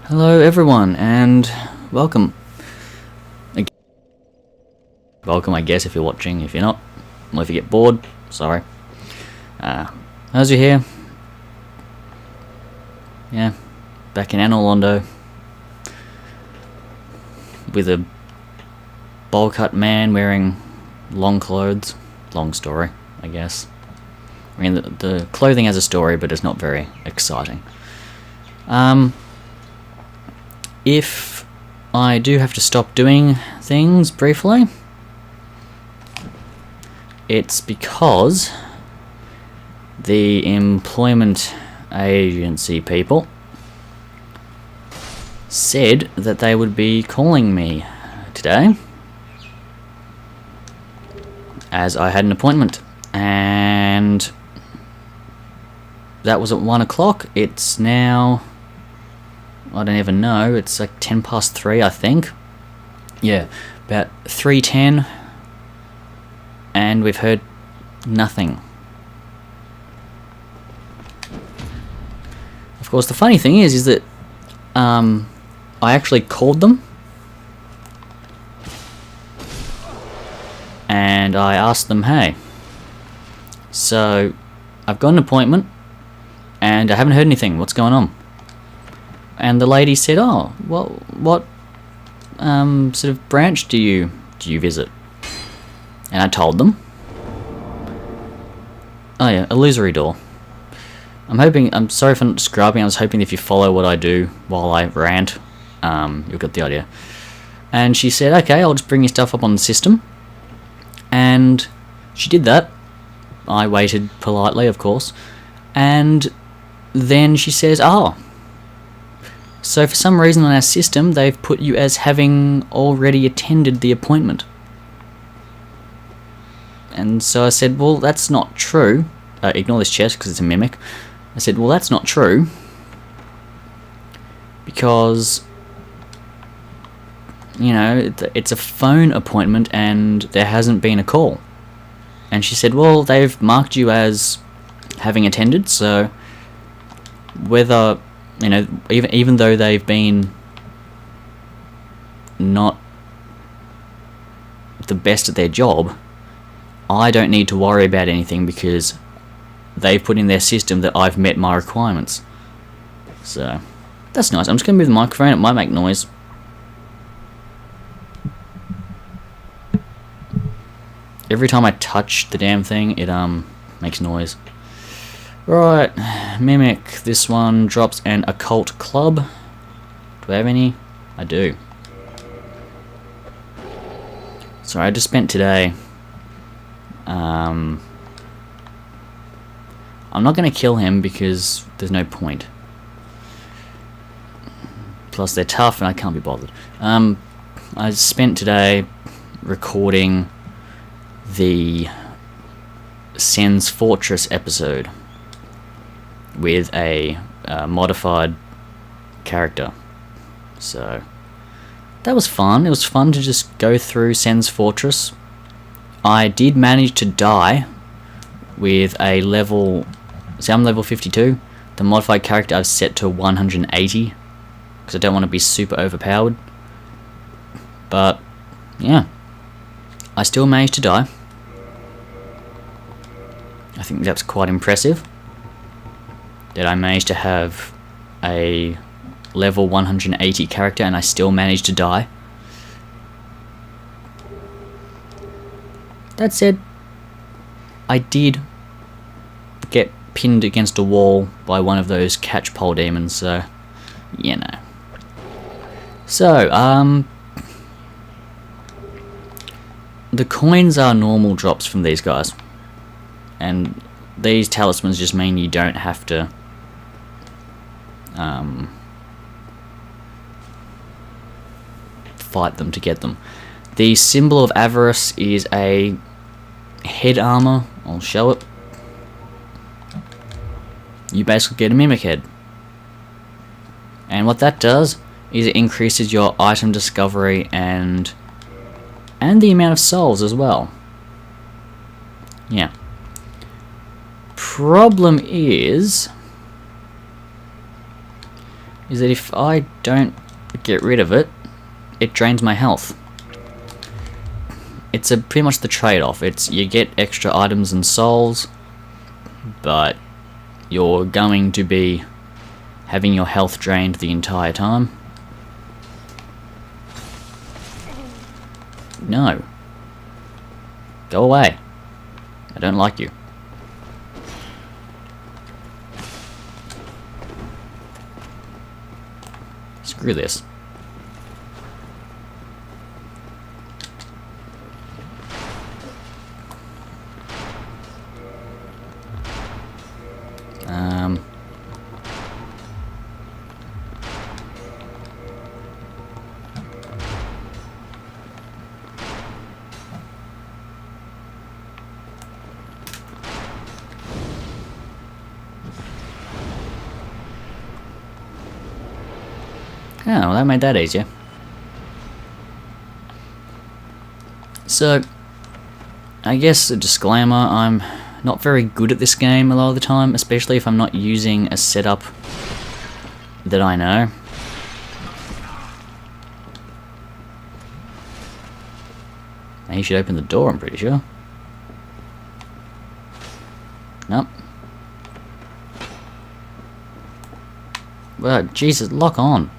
Hello everyone, and welcome. Welcome, I guess, if you're watching. If you're not, or if you get bored, sorry. As you're here, yeah, back in Anor Londo, with a bowl-cut man wearing long clothes. Long story, I guess. I mean, the clothing has a story, but it's not very exciting. If I do have to stop doing things briefly, it's because the employment agency people said that they would be calling me today, as I had an appointment, and that was at 1 o'clock. It's now, I don't even know, it's like 10 past 3, I think. Yeah, about 3:10, and we've heard nothing. Of course, the funny thing is that I actually called them, and I asked them, hey, so I've got an appointment, and I haven't heard anything, what's going on? And the lady said, oh, well, what sort of branch do you visit? And I told them. Oh yeah, illusory door. I'm sorry for not describing, I was hoping if you follow what I do while I rant, you'll get the idea. And she said, okay, I'll just bring your stuff up on the system. And she did that. I waited politely, of course. And then she says, oh, so for some reason on our system, they've put you as having already attended the appointment. And so I said, well, that's not true. Ignore this chest because it's a mimic. I said, well, that's not true, because, you know, it's a phone appointment and there hasn't been a call. And she said, well, they've marked you as having attended, so whether, you know, even though they've been not the best at their job, I don't need to worry about anything because they've put in their system that I've met my requirements. So that's nice. I'm just going to move the microphone. It might make noise. Every time I touch the damn thing, it makes noise. Right, Mimic. This one drops an occult club. Do I have any? I do. Sorry, I just spent today. I'm not going to kill him because there's no point. Plus they're tough and I can't be bothered. I spent today recording the Sen's Fortress episode with a modified character. So that was fun. It was fun to just go through Sen's Fortress. I did manage to die with a level... See, I'm level 52. The modified character I've set to 180, because I don't want to be super overpowered. But, yeah. I still managed to die. I think that's quite impressive. That I managed to have a level 180 character and I still managed to die. That said, I did get pinned against a wall by one of those catchpole demons, so, you know. So, the coins are normal drops from these guys. And these talismans just mean you don't have to fight them to get them. The symbol of avarice is a head armor. I'll show it. You basically get a mimic head. And what that does is it increases your item discovery and the amount of souls as well. Yeah. Problem is is that if I don't get rid of it, it drains my health. It's pretty much the trade-off. It's you get extra items and souls, but you're going to be having your health drained the entire time. No. Go away. I don't like you. Screw this. Oh, well, that made that easier. So, I guess a disclaimer, I'm not very good at this game a lot of the time, especially if I'm not using a setup that I know. Now you should open the door, I'm pretty sure. Nope. Well, Jesus, lock on.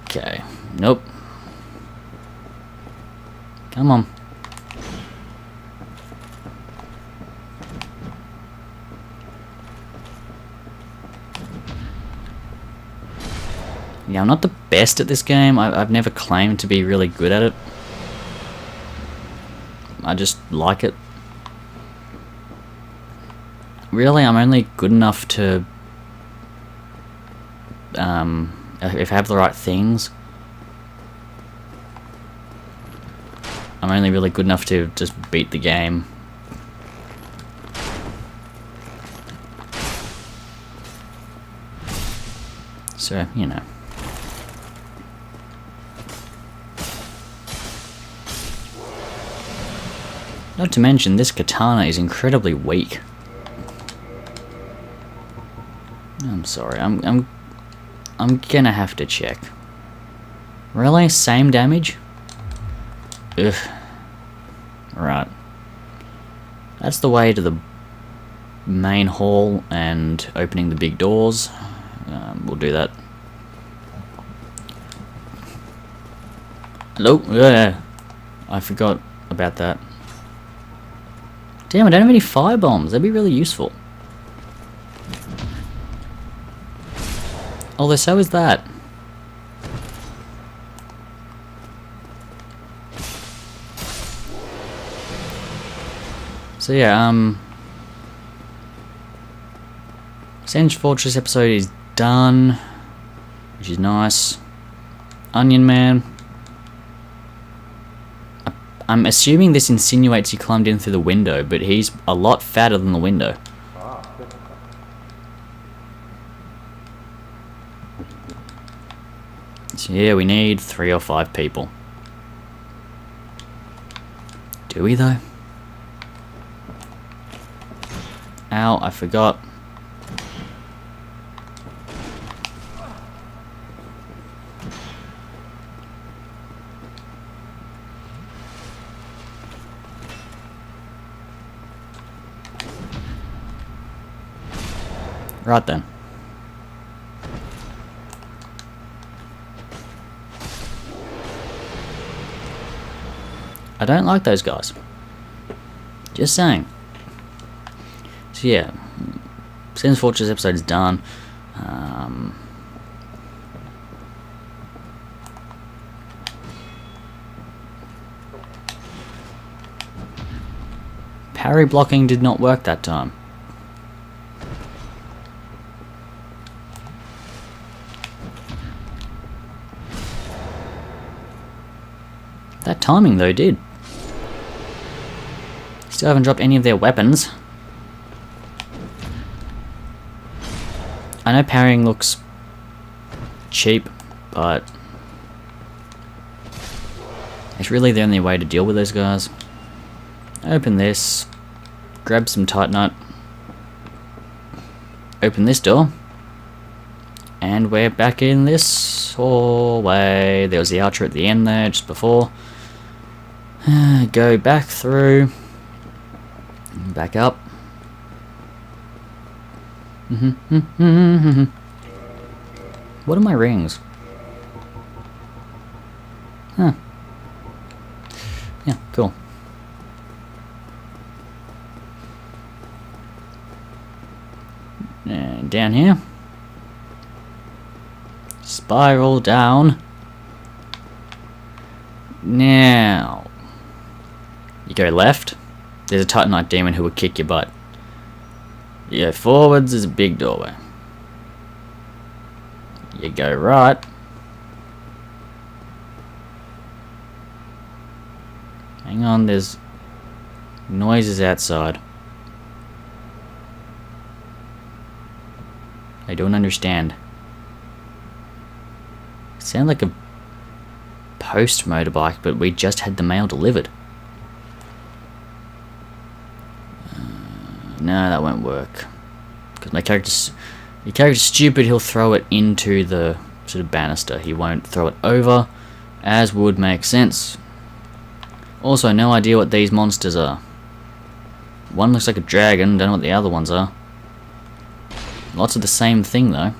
Okay. Nope. Come on. Yeah, I'm not the best at this game. I've never claimed to be really good at it. I just like it. Really, I'm only good enough to... if I have the right things, I'm only really good enough to just beat the game. So, you know. Not to mention, this katana is incredibly weak. I'm sorry, I'm gonna have to check. Really? Same damage? Ugh. Right. That's the way to the main hall and opening the big doors. We'll do that. Hello? Yeah. I forgot about that. Damn, I don't have any fire bombs. That'd be really useful. Although so is that. So yeah, Senge Fortress episode is done, which is nice. Onion Man. I'm assuming this insinuates he climbed in through the window, but he's a lot fatter than the window. So yeah, we need 3 or 5 people. Do we though? Ow, I forgot. Right then. I don't like those guys. Just saying. So yeah, Senge Fortress episode is done. Parry blocking did not work that time. That timing though did. Still haven't dropped any of their weapons. I know parrying looks cheap, but it's really the only way to deal with those guys. Open this, grab some Titanite, open this door. And we're back in this hallway. There was the archer at the end there, just before. Go back through. Back up. What are my rings? Huh. Yeah, cool. And down here. Spiral down. Now, you go left. There's a Titanite demon who will kick your butt. You go forwards, there's a big doorway. You go right. Hang on, there's noises outside. I don't understand. It sounds like a post motorbike, but we just had the mail delivered. No, that won't work. Because my character's stupid, he'll throw it into the sort of banister. He won't throw it over, as would make sense. Also, no idea what these monsters are. One looks like a dragon, don't know what the other ones are. Lots of the same thing, though.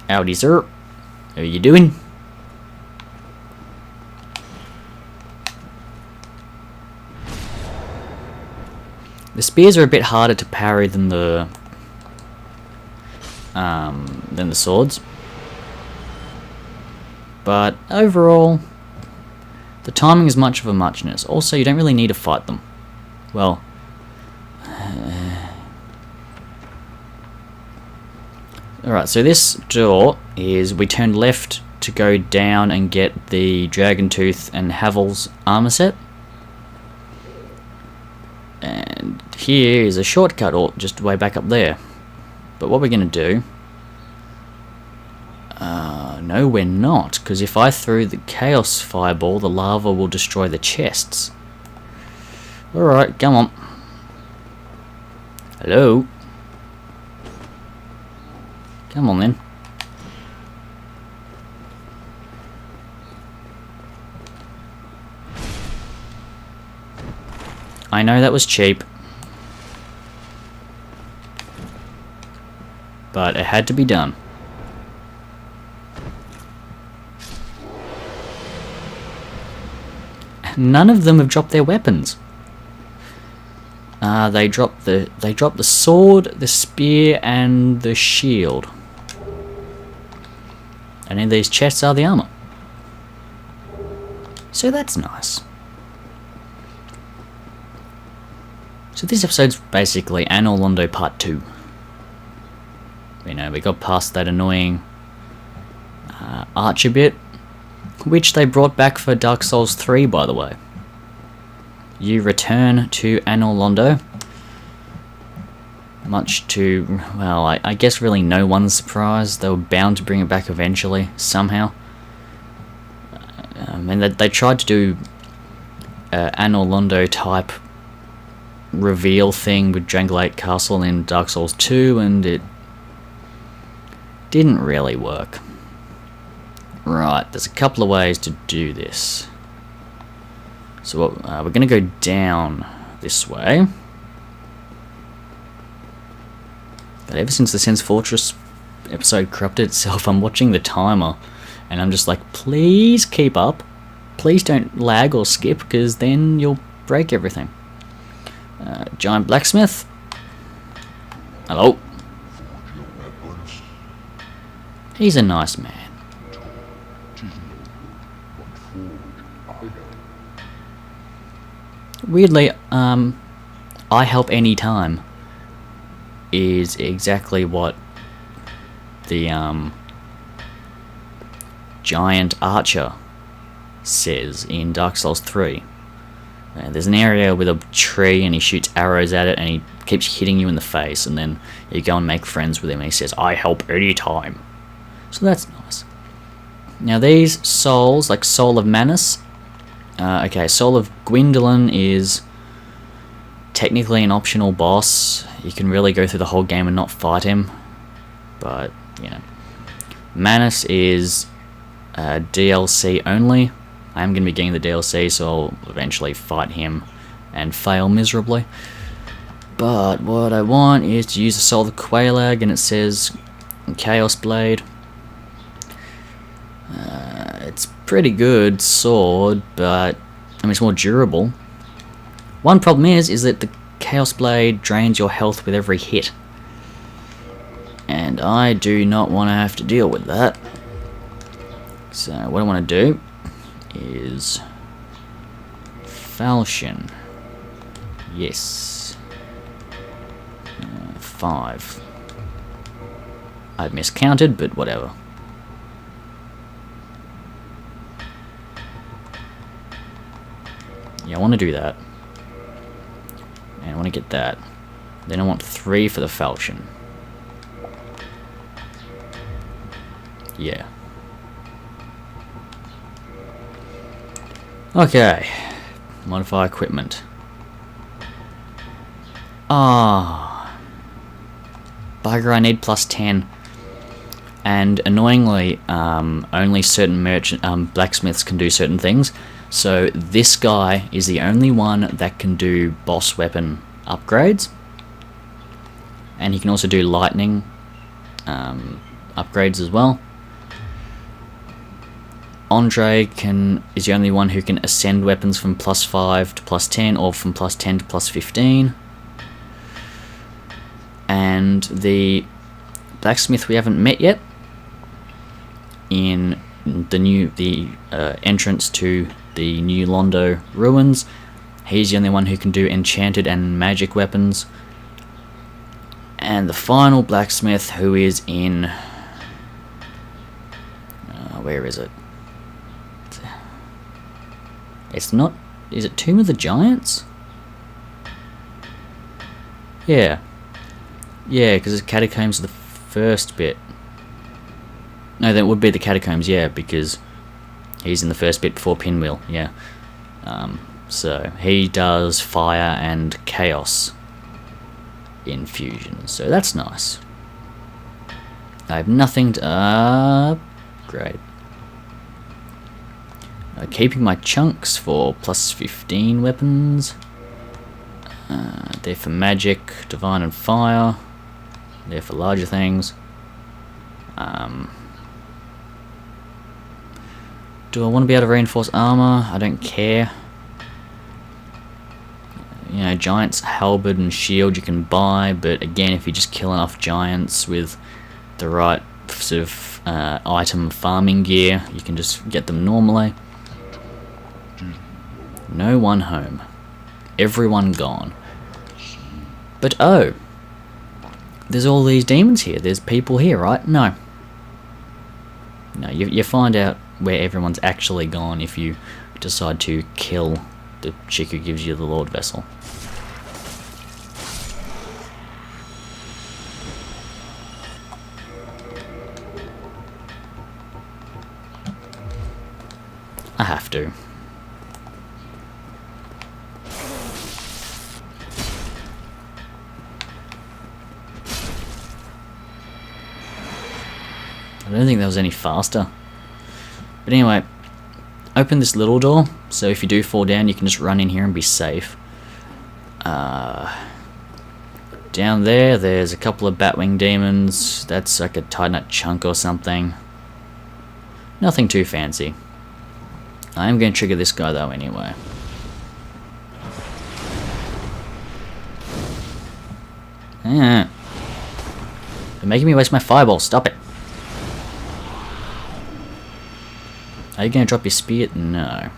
Howdy, sir. How are you doing? The spears are a bit harder to parry than the swords. But overall, the timing is much of a muchness. Also, you don't really need to fight them. Well, alright, so this door is, we turned left to go down and get the Dragon Tooth and Havel's armor set. And here is a shortcut, or just way back up there. But what we're going to do... no, we're not, because if I threw the Chaos Fireball, the lava will destroy the chests. Alright, come on. Hello? Come on then. I know that was cheap, but it had to be done. None of them have dropped their weapons. They dropped the sword, the spear, and the shield. And in these chests are the armor. So that's nice. So this episode's basically Anor Londo Part 2. You know, we got past that annoying archer bit, which they brought back for Dark Souls 3, by the way. You return to Anor Londo, much to, well, I guess really no one's surprised. They were bound to bring it back eventually, somehow. And they tried to do Anor Londo type reveal thing with Drangleic Castle in Dark Souls 2, and it didn't really work. Right, there's a couple of ways to do this. So we're going to go down this way. But ever since the Sen's Fortress episode corrupted itself, I'm watching the timer, and I'm just like, please keep up. Please don't lag or skip, because then you'll break everything. Giant blacksmith. Hello. He's a nice man. Weirdly, I help any time is exactly what the giant archer says in Dark Souls 3. There's an area with a tree and he shoots arrows at it and he keeps hitting you in the face, and then you go and make friends with him and he says, I help any time. So that's nice. Now these souls, like Soul of Manus, okay, Soul of Gwyndolin is technically an optional boss. You can really go through the whole game and not fight him, but you know, Manus is DLC only. I am going to be getting the DLC, so I'll eventually fight him and fail miserably. But what I want is to use the Soul of the Quelaag, and it says Chaos Blade. It's pretty good sword, but I mean it's more durable. One problem is that the Chaos Blade drains your health with every hit, and I do not want to have to deal with that. So what I want to do is falchion. Yes. 5. I miscounted, but whatever. Yeah, I want to do that. And I want to get that. Then I want 3 for the falchion. Yeah. Okay. Modify equipment. Bugger, I need plus 10. And annoyingly, only certain blacksmiths can do certain things. So this guy is the only one that can do boss weapon upgrades. And he can also do lightning upgrades as well. Andre is the only one who can ascend weapons from plus 5 to plus 10 or from plus 10 to plus 15. And the blacksmith we haven't met yet in the entrance to the new Londo ruins, he's the only one who can do enchanted and magic weapons. And the final blacksmith, who is in where is it? It's not... Is it Tomb of the Giants? Yeah. Yeah, because the catacombs are the first bit. No, that would be the catacombs, yeah, because he's in the first bit before Pinwheel, yeah. So, he does fire and chaos infusion, so that's nice. I have nothing to upgrade. Keeping my chunks for plus 15 weapons. They're for magic, divine and fire. They're for larger things. Do I want to be able to reinforce armor? I don't care. You know, giants, halberd and shield you can buy, but again, if you just kill enough giants with the right sort of item farming gear, you can just get them normally. No one home. Everyone gone. But oh, there's all these demons here. There's people here, right? No. No, you find out where everyone's actually gone if you decide to kill the chick who gives you the Lord Vessel. I have to. I don't think that was any faster. But anyway, open this little door, so if you do fall down you can just run in here and be safe. Down there's a couple of Batwing demons. That's like a Titanite chunk or something. Nothing too fancy. I am going to trigger this guy though anyway. They're making me waste my fireball, stop it. Are you going to drop your spear? No.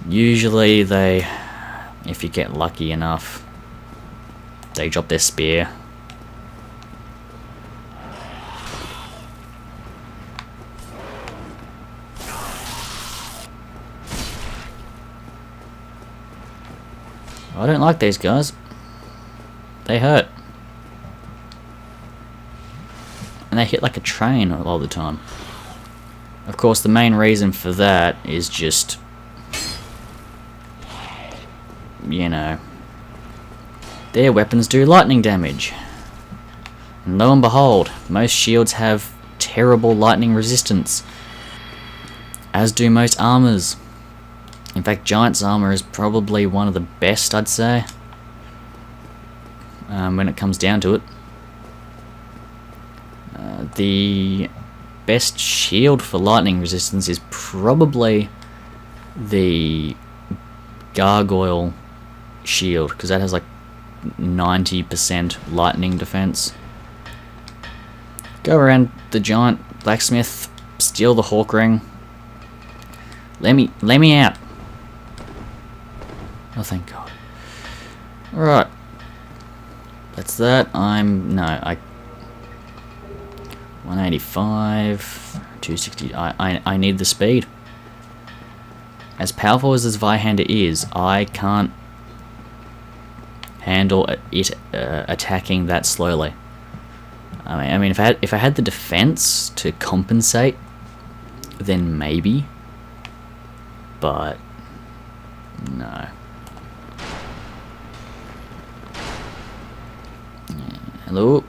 Usually if you get lucky enough, they drop their spear. I don't like these guys. They hurt. And they hit like a train all the time. Of course, the main reason for that is just... you know, their weapons do lightning damage. And lo and behold, most shields have terrible lightning resistance, as do most armors. In fact, Giant's armor is probably one of the best, I'd say, when it comes down to it. The best shield for lightning resistance is probably the Gargoyle shield, because that has like 90% lightning defense. Go around the giant blacksmith, steal the hawk ring. Let me out. Oh, thank God. Alright. That's that. 185, 260. I need the speed. As powerful as this Zweihander is, I can't handle it attacking that slowly. I mean, if I had the defense to compensate, then maybe. But no. Hello.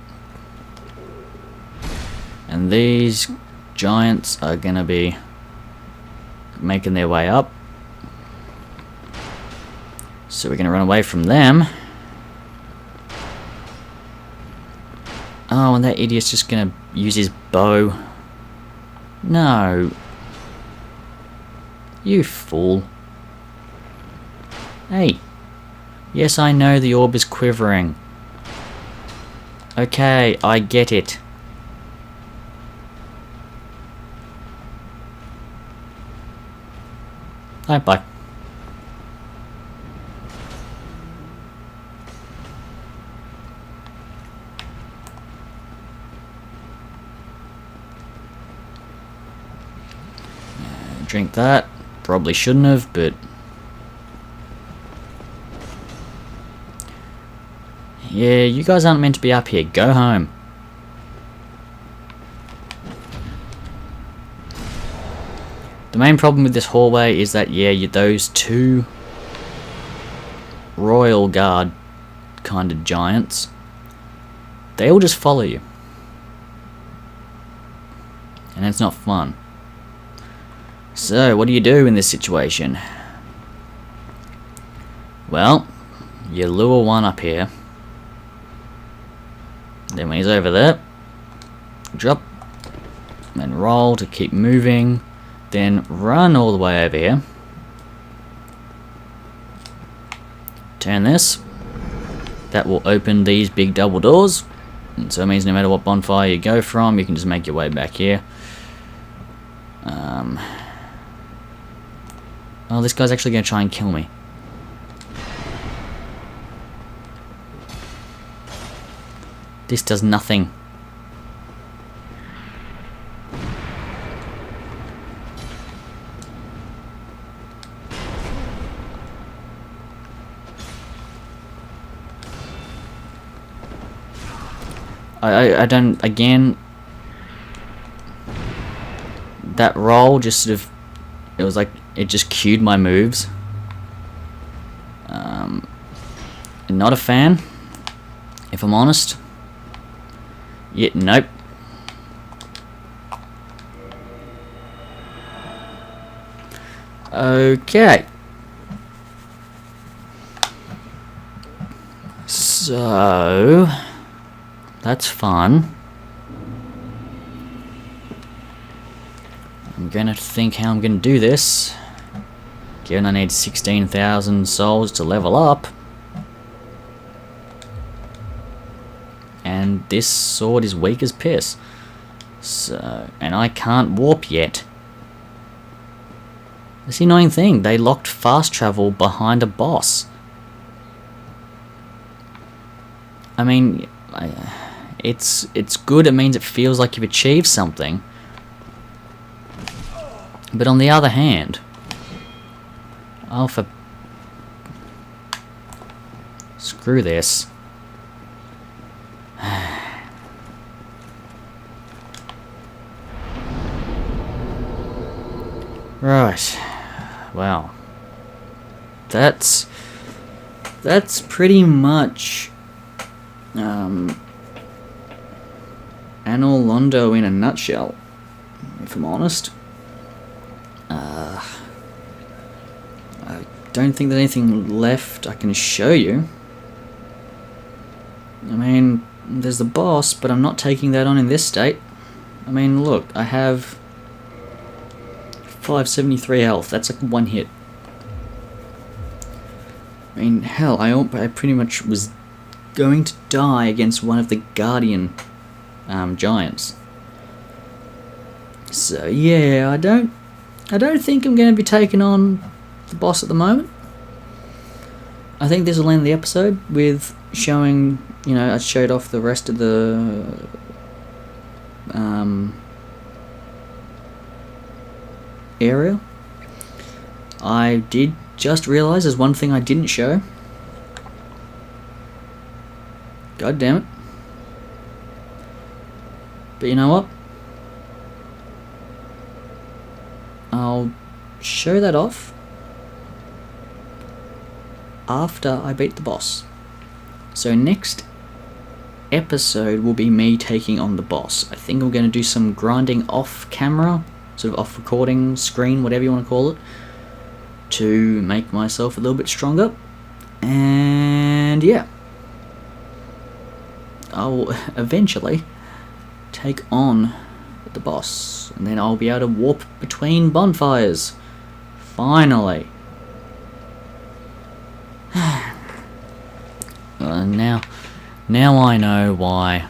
And these giants are gonna be making their way up. So we're gonna run away from them. Oh, and that idiot's just gonna use his bow. No. You fool. Hey. Yes, I know the orb is quivering. Okay, I get it. Bye. Drink that. Probably shouldn't have, but yeah, you guys aren't meant to be up here. Go home. The main problem with this hallway is that, yeah, those two Royal Guard kind of giants, they all just follow you. And it's not fun. So, what do you do in this situation? Well, you lure one up here. Then when he's over there, drop and roll to keep moving. Then run all the way over here. Turn this. That will open these big double doors. And so it means no matter what bonfire you go from, you can just make your way back here. Oh, this guy's actually going to try and kill me. This does nothing. I don't, again, that roll just sort of, it was like, it just cued my moves. Not a fan, if I'm honest. Yet, nope. Okay. So, that's fun. I'm gonna think how I'm gonna do this. Given I need 16,000 souls to level up. And this sword is weak as piss. So, and I can't warp yet. That's the annoying thing, they locked fast travel behind a boss. I mean, it's good, it means it feels like you've achieved something. But on the other hand, oh, for screw this. Right. Wow. That's that's pretty much Anor Londo in a nutshell, if I'm honest. I don't think there's anything left I can show you. I mean, there's the boss, but I'm not taking that on in this state. I mean, look, I have 573 health. That's like one hit. I mean, hell, I pretty much was going to die against one of the Guardian giants. So yeah, I don't think I'm going to be taking on the boss at the moment. I think this will end the episode with showing, you know, I showed off the rest of the area. I did just realise there's one thing I didn't show. God damn it. But you know what? I'll show that off after I beat the boss. So next episode will be me taking on the boss. I think I'm going to do some grinding off camera, sort of off recording screen, whatever you want to call it, to make myself a little bit stronger. And yeah, I'll eventually take on the boss, and then I'll be able to warp between bonfires. Finally. Now I know why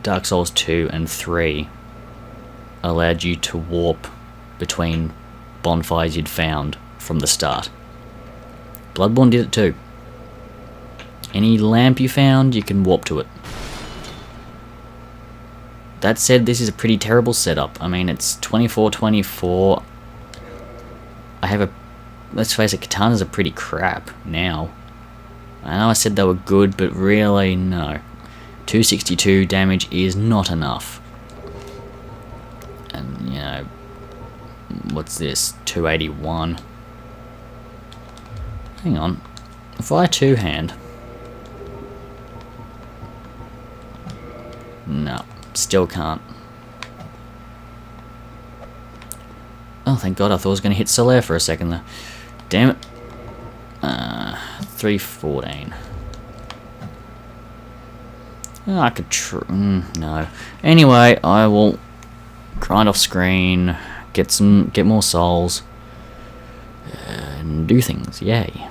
Dark Souls 2 and 3 allowed you to warp between bonfires you'd found from the start. Bloodborne did it too. Any lamp you found, you can warp to it. That said, this is a pretty terrible setup. I mean, it's 24-24. I have a... Let's face it, katanas are pretty crap now. I know I said they were good, but really, no. 262 damage is not enough. And, you know... What's this? 281. Hang on. If I two-hand... No. Still can't. Oh, thank God, I thought I was going to hit Solaire for a second there. Damn it. 314. Oh, I could no. Anyway, I will grind off screen, get more souls, and do things. Yay.